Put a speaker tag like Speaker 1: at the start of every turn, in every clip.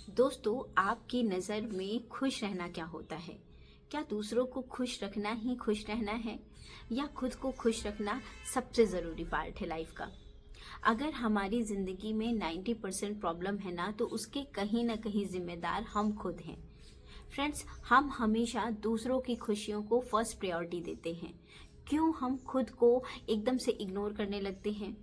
Speaker 1: दोस्तों, आपकी नज़र में खुश रहना क्या होता है? क्या दूसरों को खुश रखना ही खुश रहना है, या खुद को खुश रखना सबसे ज़रूरी पार्ट है लाइफ का? अगर हमारी ज़िंदगी में 90% प्रॉब्लम है ना, तो उसके कहीं ना कहीं ज़िम्मेदार हम खुद हैं। फ्रेंड्स, हम हमेशा दूसरों की खुशियों को फर्स्ट प्रायोरिटी देते हैं। क्यों हम खुद को एकदम से इग्नोर करने लगते हैं?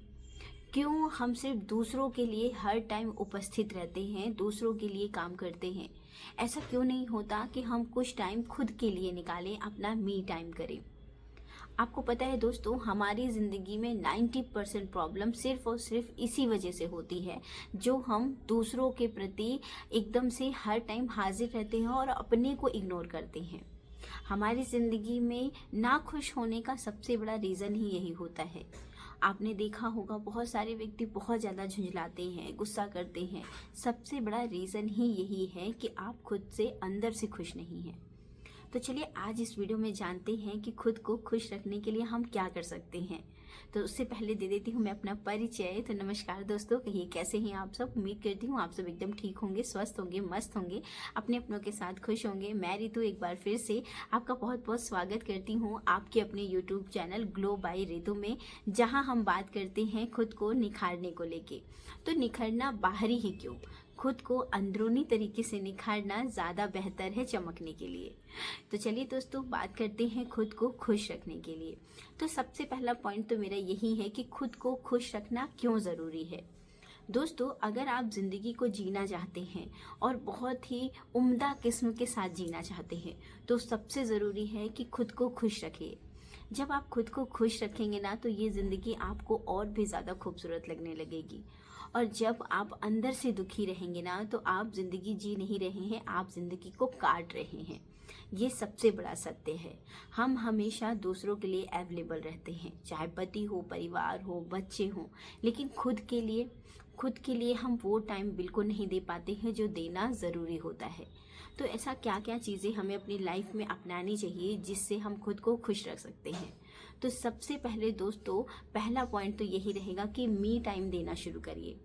Speaker 1: क्यों हम सिर्फ दूसरों के लिए हर टाइम उपस्थित रहते हैं, दूसरों के लिए काम करते हैं? ऐसा क्यों नहीं होता कि हम कुछ टाइम खुद के लिए निकालें, अपना मी टाइम करें? आपको पता है दोस्तों, हमारी ज़िंदगी में 90% प्रॉब्लम सिर्फ और सिर्फ इसी वजह से होती है, जो हम दूसरों के प्रति एकदम से हर टाइम हाजिर रहते हैं और अपने को इग्नोर करते हैं। हमारी ज़िंदगी में ना खुश होने का सबसे बड़ा रीज़न ही यही होता है। आपने देखा होगा, बहुत सारे व्यक्ति बहुत ज़्यादा झुंझलाते हैं, गुस्सा करते हैं। सबसे बड़ा रीज़न ही यही है कि आप खुद से अंदर से खुश नहीं हैं। तो चलिए आज इस वीडियो में जानते हैं कि खुद को खुश रखने के लिए हम क्या कर सकते हैं। तो उससे पहले दे देती हूँ मैं अपना परिचय। तो नमस्कार दोस्तों, कहिए कैसे हैं आप सब। उम्मीद करती हूँ आप सब एकदम ठीक होंगे, स्वस्थ होंगे, मस्त होंगे, अपने अपनों के साथ खुश होंगे। मैं रितु एक बार फिर से आपका बहुत बहुत स्वागत करती हूँ आपके अपने YouTube channel glow by Ritu में, जहाँ हम बात करते हैं खुद को निखारने को लेके। तो निखरना बाहरी ही क्यों, खुद को अंदरूनी तरीके से निखारना ज़्यादा बेहतर है चमकने के लिए। तो चलिए दोस्तों, बात करते हैं खुद को खुश रखने के लिए। तो सबसे पहला पॉइंट तो मेरा यही है कि खुद को खुश रखना क्यों ज़रूरी है। दोस्तों, अगर आप ज़िंदगी को जीना चाहते हैं और बहुत ही उम्दा किस्म के साथ जीना चाहते हैं, तो सबसे ज़रूरी है कि खुद को खुश रखिए। जब आप खुद को खुश रखेंगे ना, तो ये ज़िंदगी आपको और भी ज़्यादा खूबसूरत लगने लगेगी। और जब आप अंदर से दुखी रहेंगे ना, तो आप ज़िंदगी जी नहीं रहे हैं, आप ज़िंदगी को काट रहे हैं। ये सबसे बड़ा सत्य है। हम हमेशा दूसरों के लिए अवेलेबल रहते हैं, चाहे पति हो, परिवार हो, बच्चे हों, लेकिन खुद के लिए हम वो टाइम बिल्कुल नहीं दे पाते हैं जो देना ज़रूरी होता है। तो ऐसा क्या क्या चीज़ें हमें अपनी लाइफ में अपनानी चाहिए जिससे हम खुद को खुश रख सकते हैं। तो सबसे पहले दोस्तों, पहला पॉइंट तो यही रहेगा कि मी टाइम देना शुरू करिए।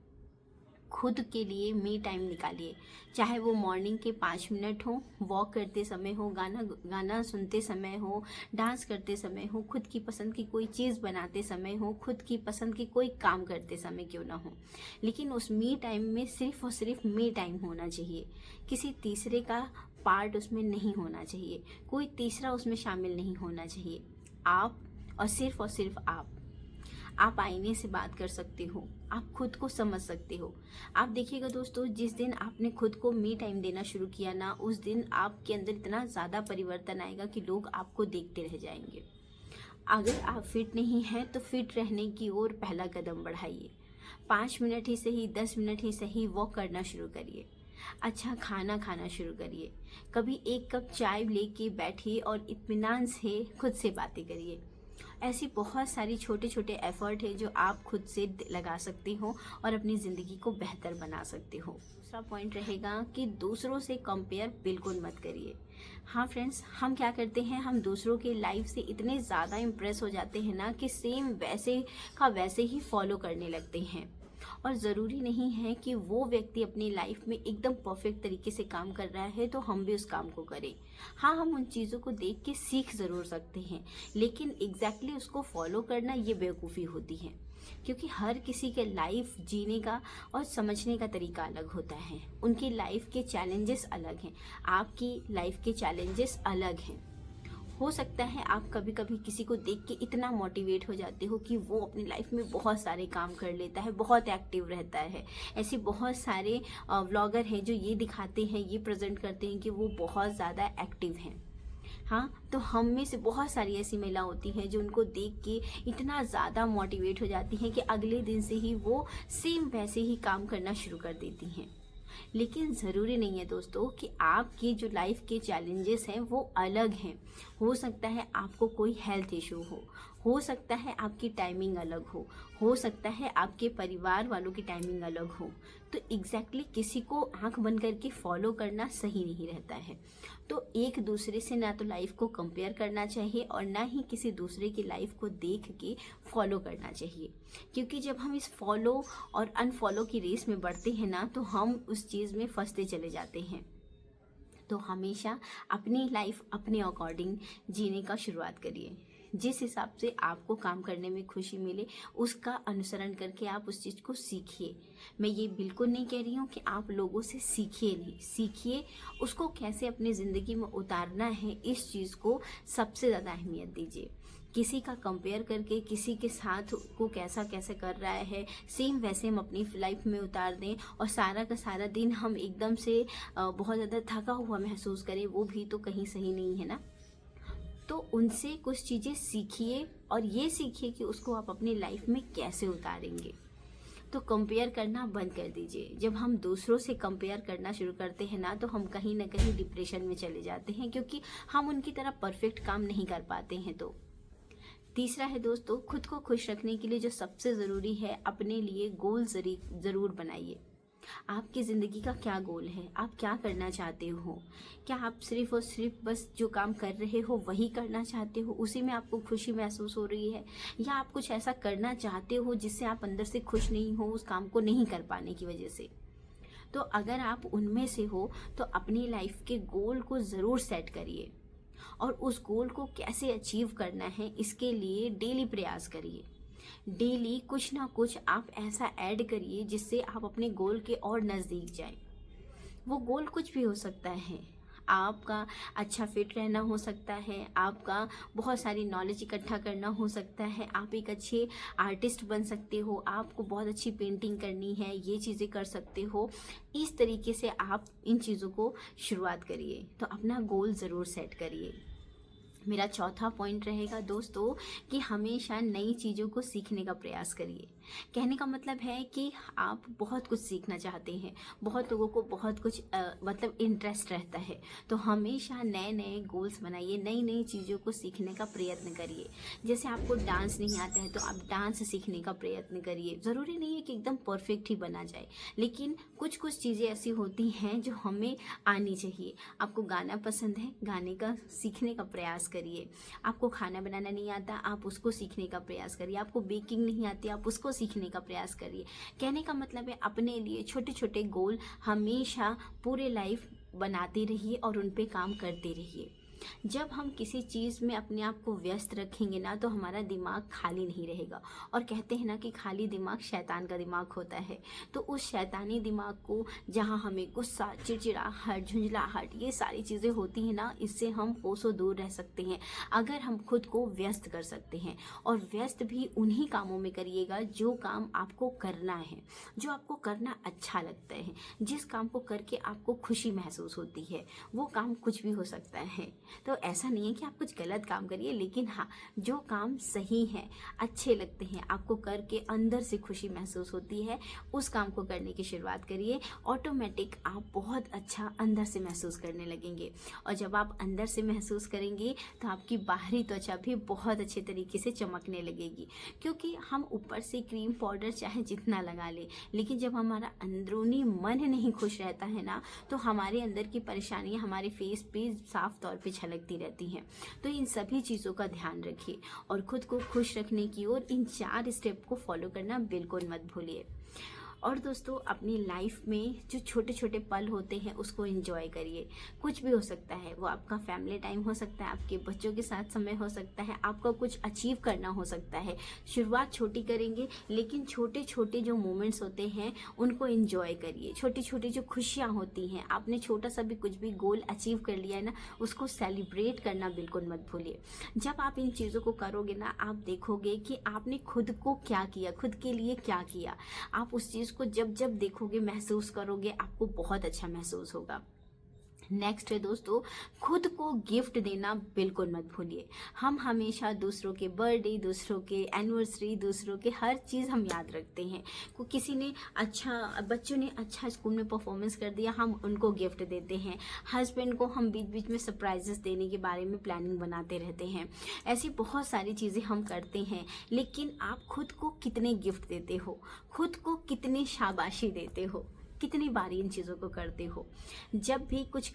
Speaker 1: खुद के लिए मी टाइम निकालिए, चाहे वो मॉर्निंग के 5 मिनट हो, वॉक करते समय हो, गाना गाना सुनते समय हो, डांस करते समय हो, खुद की पसंद की कोई चीज़ बनाते समय हो, खुद की पसंद की कोई काम करते समय क्यों ना हो, लेकिन उस मी टाइम में सिर्फ और सिर्फ मी टाइम होना चाहिए। किसी तीसरे का पार्ट उसमें नहीं होना चाहिए, कोई तीसरा उसमें शामिल नहीं होना चाहिए। आप और सिर्फ आप आईने से बात कर सकते हो, आप खुद को समझ सकते हो। आप देखिएगा दोस्तों, जिस दिन आपने खुद को मी टाइम देना शुरू किया ना, उस दिन आपके अंदर इतना ज़्यादा परिवर्तन आएगा कि लोग आपको देखते रह जाएंगे। अगर आप फिट नहीं हैं, तो फिट रहने की ओर पहला कदम बढ़ाइए। 5 मिनट ही सही, 10 मिनट ही सही, वॉक करना शुरू करिए। अच्छा खाना खाना शुरू करिए। कभी एक कप चाय लेके बैठिए और इत्मीनान से खुद से बातें करिए। ऐसी बहुत सारी छोटे छोटे एफर्ट है जो आप खुद से लगा सकते हो और अपनी ज़िंदगी को बेहतर बना सकते हो। दूसरा पॉइंट रहेगा कि दूसरों से कंपेयर बिल्कुल मत करिए। हाँ फ्रेंड्स, हम क्या करते हैं, हम दूसरों के लाइफ से इतने ज़्यादा इम्प्रेस हो जाते हैं ना कि सेम वैसे का वैसे ही फॉलो करने लगते हैं। और ज़रूरी नहीं है कि वो व्यक्ति अपनी लाइफ में एकदम परफेक्ट तरीके से काम कर रहा है तो हम भी उस काम को करें। हाँ, हम उन चीज़ों को देख के सीख ज़रूर सकते हैं, लेकिन एग्जैक्टली उसको फॉलो करना ये बेवकूफ़ी होती है। क्योंकि हर किसी के लाइफ जीने का और समझने का तरीका अलग होता है। उनकी लाइफ के चैलेंजेस अलग हैं, आपकी लाइफ के चैलेंजेस अलग हैं। हो सकता है आप कभी कभी किसी को देख के इतना मोटिवेट हो जाते हो कि वो अपनी लाइफ में बहुत सारे काम कर लेता है, बहुत एक्टिव रहता है। ऐसे बहुत सारे व्लॉगर हैं जो ये दिखाते हैं, ये प्रेजेंट करते हैं कि वो बहुत ज़्यादा एक्टिव हैं। हाँ, तो हम में से बहुत सारी ऐसी महिला होती हैं जो उनको देख के इतना ज़्यादा मोटिवेट हो जाती हैं कि अगले दिन से ही वो सेम वैसे ही काम करना शुरू कर देती हैं। लेकिन ज़रूरी नहीं है दोस्तों कि आपकी जो लाइफ के चैलेंजेस हैं वो अलग हैं। हो सकता है आपको कोई हेल्थ इशू हो सकता है आपकी टाइमिंग अलग हो सकता है आपके परिवार वालों की टाइमिंग अलग हो। तो एग्जैक्टली किसी को आंख बंद करके फॉलो करना सही नहीं रहता है। तो एक दूसरे से ना तो लाइफ को कंपेयर करना चाहिए और ना ही किसी दूसरे की लाइफ को देख के फॉलो करना चाहिए, क्योंकि जब हम इस फॉलो और अनफॉलो की रेस में बढ़ते हैं ना, तो हम उस चीज़ में फंसते चले जाते हैं। तो हमेशा अपनी लाइफ अपने अकॉर्डिंग जीने का शुरुआत करिए। जिस हिसाब से आपको काम करने में खुशी मिले उसका अनुसरण करके आप उस चीज़ को सीखिए। मैं ये बिल्कुल नहीं कह रही हूँ कि आप लोगों से सीखिए नहीं, सीखिए उसको कैसे अपनी ज़िंदगी में उतारना है, इस चीज़ को सबसे ज़्यादा अहमियत दीजिए। किसी का कंपेयर करके किसी के साथ को कैसा कैसे कर रहा है सेम वैसे हम अपनी लाइफ में उतार दें और सारा का सारा दिन हम एकदम से बहुत ज़्यादा थका हुआ महसूस करें, वो भी तो कहीं सही नहीं है ना। तो उनसे कुछ चीज़ें सीखिए और ये सीखिए कि उसको आप अपनी लाइफ में कैसे उतारेंगे। तो कंपेयर करना बंद कर दीजिए। जब हम दूसरों से कंपेयर करना शुरू करते हैं ना, तो हम कहीं ना कहीं डिप्रेशन में चले जाते हैं, क्योंकि हम उनकी तरह परफेक्ट काम नहीं कर पाते हैं। तो तीसरा है दोस्तों, खुद को खुश रखने के लिए जो सबसे ज़रूरी है, अपने लिए गोल ज़रूर बनाइए। आपकी ज़िंदगी का क्या गोल है, आप क्या करना चाहते हो? क्या आप सिर्फ और सिर्फ बस जो काम कर रहे हो वही करना चाहते हो, उसी में आपको खुशी महसूस हो रही है, या आप कुछ ऐसा करना चाहते हो जिससे आप अंदर से खुश नहीं हो उस काम को नहीं कर पाने की वजह से? तो अगर आप उनमें से हो तो अपनी लाइफ के गोल को ज़रूर सेट करिए और उस गोल को कैसे अचीव करना है इसके लिए डेली प्रयास करिए। डेली कुछ ना कुछ आप ऐसा ऐड करिए जिससे आप अपने गोल के और नज़दीक जाएं। वो गोल कुछ भी हो सकता है। आपका अच्छा फिट रहना हो सकता है, आपका बहुत सारी नॉलेज इकट्ठा करना हो सकता है, आप एक अच्छे आर्टिस्ट बन सकते हो, आपको बहुत अच्छी पेंटिंग करनी है, ये चीज़ें कर सकते हो। इस तरीके से आप इन चीज़ों को शुरुआत करिए। तो अपना गोल ज़रूर सेट करिए। मेरा चौथा पॉइंट रहेगा दोस्तों कि हमेशा नई चीज़ों को सीखने का प्रयास करिए। कहने का मतलब है कि आप बहुत कुछ सीखना चाहते हैं, बहुत लोगों को बहुत कुछ मतलब इंटरेस्ट रहता है, तो हमेशा नए नए गोल्स बनाइए, नई नई चीज़ों को सीखने का प्रयत्न करिए। जैसे आपको डांस नहीं आता है तो आप डांस सीखने का प्रयत्न करिए। ज़रूरी नहीं है कि एकदम परफेक्ट ही बना जाए, लेकिन कुछ कुछ चीज़ें ऐसी होती हैं जो हमें आनी चाहिए। आपको गाना पसंद है, गाने का सीखने का प्रयास करिए। आपको खाना बनाना नहीं आता, आप उसको सीखने का प्रयास करिए। आपको बेकिंग नहीं आती, आप उसको सीखने का प्रयास करिए। कहने का मतलब है अपने लिए छोटे छोटे गोल हमेशा पूरे लाइफ बनाते रहिए और उन पे काम करते रहिए। जब हम किसी चीज़ में अपने आप को व्यस्त रखेंगे ना, तो हमारा दिमाग खाली नहीं रहेगा। और कहते हैं ना कि खाली दिमाग शैतान का दिमाग होता है। तो उस शैतानी दिमाग को, जहाँ हमें गुस्सा, चिड़चिड़ाहट, झुंझलाहट, ये सारी चीज़ें होती हैं ना, इससे हम कोसों दूर रह सकते हैं अगर हम खुद को व्यस्त कर सकते हैं। और व्यस्त भी उन्हीं कामों में करिएगा जो काम आपको करना है, जो आपको करना अच्छा लगता है, जिस काम को करके आपको खुशी महसूस होती है। वो काम कुछ भी हो सकता है। तो ऐसा नहीं है कि आप कुछ गलत काम करिए, लेकिन हाँ, जो काम सही है, अच्छे लगते हैं, आपको करके अंदर से खुशी महसूस होती है, उस काम को करने की शुरुआत करिए। ऑटोमेटिक आप बहुत अच्छा अंदर से महसूस करने लगेंगे। और जब आप अंदर से महसूस करेंगे तो आपकी बाहरी त्वचा भी बहुत अच्छे तरीके से चमकने लगेगी। क्योंकि हम ऊपर से क्रीम पाउडर चाहे जितना लगा लें, लेकिन जब हमारा अंदरूनी मन नहीं खुश रहता है ना, तो हमारे अंदर की परेशानियां हमारे फेस पे साफ तौर पे झलकती रहती हैं। तो इन सभी चीज़ों का ध्यान रखिए और खुद को खुश रखने की ओर इन 4 स्टेप को फॉलो करना बिल्कुल मत भूलिए। और दोस्तों, अपनी लाइफ में जो छोटे छोटे पल होते हैं उसको एंजॉय करिए। कुछ भी हो सकता है, वो आपका फैमिली टाइम हो सकता है, आपके बच्चों के साथ समय हो सकता है, आपका कुछ अचीव करना हो सकता है। शुरुआत छोटी करेंगे, लेकिन छोटे छोटे जो मोमेंट्स होते हैं उनको एंजॉय करिए। छोटी छोटी जो खुशियाँ होती हैं, आपने छोटा सा भी कुछ भी गोल अचीव कर लिया है ना, उसको सेलिब्रेट करना बिल्कुल मत भूलिए। जब आप इन चीज़ों को करोगे ना, आप देखोगे कि आपने खुद को क्या किया, खुद के लिए क्या किया। आप उस चीज़ को जब जब देखोगे, महसूस करोगे, आपको बहुत अच्छा महसूस होगा। नेक्स्ट है दोस्तों, खुद को गिफ्ट देना बिल्कुल मत भूलिए। हम हमेशा दूसरों के बर्थडे, दूसरों के एनिवर्सरी, दूसरों के हर चीज़ हम याद रखते हैं। को किसी ने बच्चों ने अच्छा स्कूल में परफॉर्मेंस कर दिया, हम उनको गिफ्ट देते हैं। हस्बैंड को हम बीच बीच में सरप्राइजेस देने के बारे में प्लानिंग बनाते रहते हैं। ऐसी बहुत सारी चीज़ें हम करते हैं, लेकिन आप खुद को कितने गिफ्ट देते हो, खुद को कितनी शाबाशी देते हो, कितनी बारी इन चीज़ों को करते हो। जब भी कुछ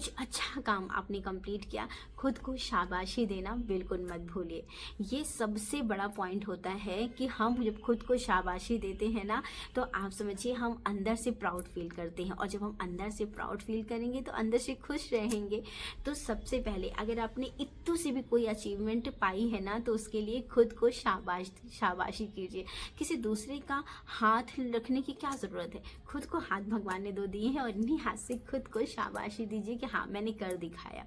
Speaker 1: अच्छा काम आपने कंप्लीट किया, खुद को शाबाशी देना बिल्कुल मत भूलिए। ये सबसे बड़ा पॉइंट होता है कि हम जब खुद को शाबाशी देते हैं ना, तो आप समझिए हम अंदर से प्राउड फील करते हैं, और जब हम अंदर से प्राउड फील करेंगे तो अंदर से खुश रहेंगे। तो सबसे पहले अगर आपने इतनी सी भी कोई अचीवमेंट पाई है ना, तो उसके लिए खुद को शाबाशी कीजिए। किसी दूसरे का हाथ रखने की क्या ज़रूरत है, खुद को हाथ भगवान ने दो दिए हैं, और इन्हीं हाथ से खुद को शाबाशी दीजिए कि हाँ मैंने कर दिखाया।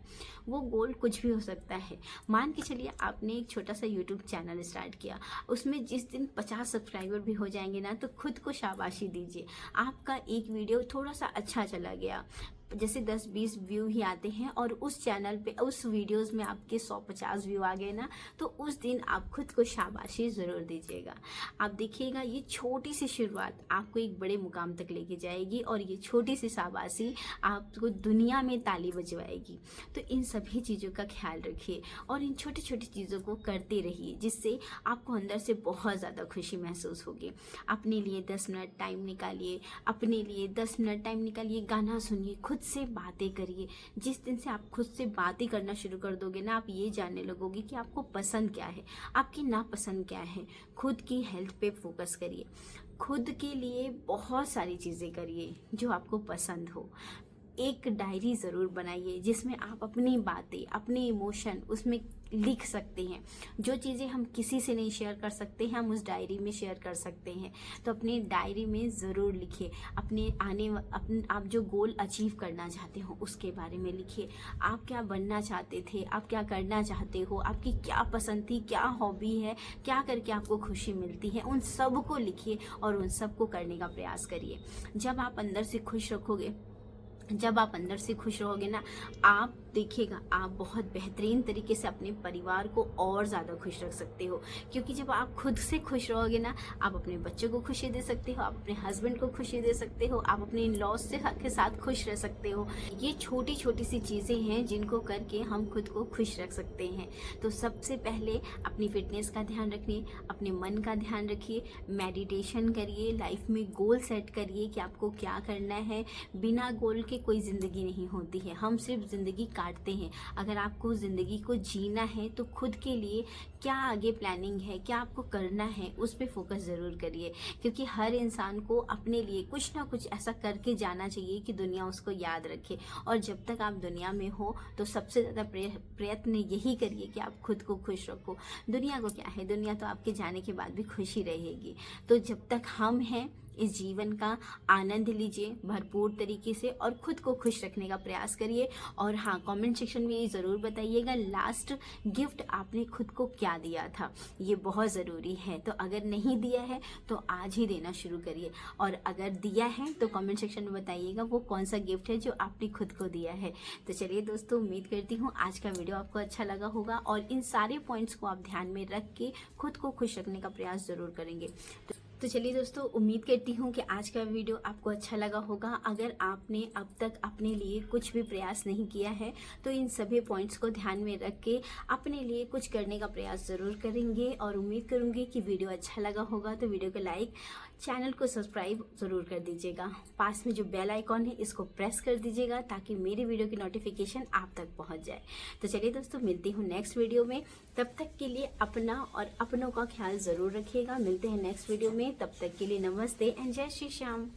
Speaker 1: वो गोल कुछ भी हो सकता है। मान के चलिए आपने एक छोटा सा यूट्यूब चैनल स्टार्ट किया, उसमें जिस दिन 50 सब्सक्राइबर भी हो जाएंगे ना, तो खुद को शाबाशी दीजिए। आपका एक वीडियो थोड़ा सा अच्छा चला गया, जैसे 10-20 व्यू ही आते हैं, और उस चैनल पे उस वीडियोस में आपके 100-50 व्यू आ गए ना, तो उस दिन आप खुद को शाबाशी ज़रूर दीजिएगा। आप देखिएगा ये छोटी सी शुरुआत आपको एक बड़े मुकाम तक लेके जाएगी, और ये छोटी सी शाबाशी आपको दुनिया में ताली बजवाएगी। तो इन सभी चीज़ों का ख्याल रखिए और इन छोटी छोटी चीज़ों को करते रहिए, जिससे आपको अंदर से बहुत ज़्यादा खुशी महसूस होगी। अपने लिए 10 मिनट टाइम निकालिए, अपने लिए 10 मिनट टाइम निकालिए, गाना सुनिए, खुद से बातें करिए। जिस दिन से आप खुद से बातें करना शुरू कर दोगे ना, आप ये जानने लगोगे कि आपको पसंद क्या है, आपकी नापसंद क्या है। खुद की हेल्थ पे फोकस करिए, खुद के लिए बहुत सारी चीज़ें करिए जो आपको पसंद हो। एक डायरी ज़रूर बनाइए जिसमें आप अपनी बातें, अपने इमोशन उसमें लिख सकते हैं। जो चीज़ें हम किसी से नहीं शेयर कर सकते हैं, हम उस डायरी में शेयर कर सकते हैं। तो अपनी डायरी में ज़रूर लिखिए। आप जो गोल अचीव करना चाहते हो उसके बारे में लिखिए। आप क्या बनना चाहते थे, आप क्या करना चाहते हो, आपकी क्या पसंद थी, क्या हॉबी है, क्या करके आपको खुशी मिलती है, उन सब को लिखिए और उन सब को करने का प्रयास करिए। जब आप अंदर से खुश रहोगे ना, आप देखिएगा आप बहुत बेहतरीन तरीके से अपने परिवार को और ज़्यादा खुश रख सकते हो। क्योंकि जब आप खुद से खुश रहोगे ना, आप अपने बच्चों को खुशी दे सकते हो, आप अपने हस्बैंड को खुशी दे सकते हो, आप अपने इन लॉज के साथ खुश रह सकते हो। ये छोटी छोटी सी चीज़ें हैं जिनको करके हम खुद को खुश रख सकते हैं। तो सबसे पहले अपनी फिटनेस का ध्यान रखिए, अपने मन का ध्यान रखिए, मेडिटेशन करिए, लाइफ में गोल सेट करिए कि आपको क्या करना है। बिना गोल के कोई ज़िंदगी नहीं होती है, हम सिर्फ ज़िंदगी काटते हैं। अगर आपको ज़िंदगी को जीना है तो खुद के लिए क्या आगे प्लानिंग है, क्या आपको करना है, उस पर फोकस ज़रूर करिए। क्योंकि हर इंसान को अपने लिए कुछ ना कुछ ऐसा करके जाना चाहिए कि दुनिया उसको याद रखे। और जब तक आप दुनिया में हो तो सबसे ज़्यादा प्रयत्न यही करिए कि आप खुद को खुश रखो। दुनिया को क्या है, दुनिया तो आपके जाने के बाद भी खुशी रहेगी। तो जब तक हम हैं, इस जीवन का आनंद लीजिए भरपूर तरीके से और खुद को खुश रखने का प्रयास करिए। और हाँ, कमेंट सेक्शन में ये ज़रूर बताइएगा लास्ट गिफ्ट आपने खुद को क्या दिया था, ये बहुत ज़रूरी है। तो अगर नहीं दिया है तो आज ही देना शुरू करिए, और अगर दिया है तो कमेंट सेक्शन में बताइएगा वो कौन सा गिफ्ट है जो आपने खुद को दिया है। तो चलिए दोस्तों, उम्मीद करती हूँ आज का वीडियो आपको अच्छा लगा होगा और इन सारे पॉइंट्स को आप ध्यान में रख के खुद को खुश रखने का प्रयास ज़रूर करेंगे। तो चलिए दोस्तों, उम्मीद करती हूँ कि आज का वीडियो आपको अच्छा लगा होगा। अगर आपने अब तक अपने लिए कुछ भी प्रयास नहीं किया है तो इन सभी पॉइंट्स को ध्यान में रख के अपने लिए कुछ करने का प्रयास ज़रूर करेंगे। और उम्मीद करूँगी कि वीडियो अच्छा लगा होगा तो वीडियो को लाइक, चैनल को सब्सक्राइब ज़रूर कर दीजिएगा। पास में जो बेल आइकॉन है इसको प्रेस कर दीजिएगा ताकि मेरी वीडियो की नोटिफिकेशन आप तक पहुँच जाए। तो चलिए दोस्तों, मिलती हूँ नेक्स्ट वीडियो में। तब तक के लिए अपना और अपनों का ख्याल ज़रूर रखिएगा। मिलते हैं नेक्स्ट वीडियो में, तब तक के लिए नमस्ते एंड जय श्री श्याम।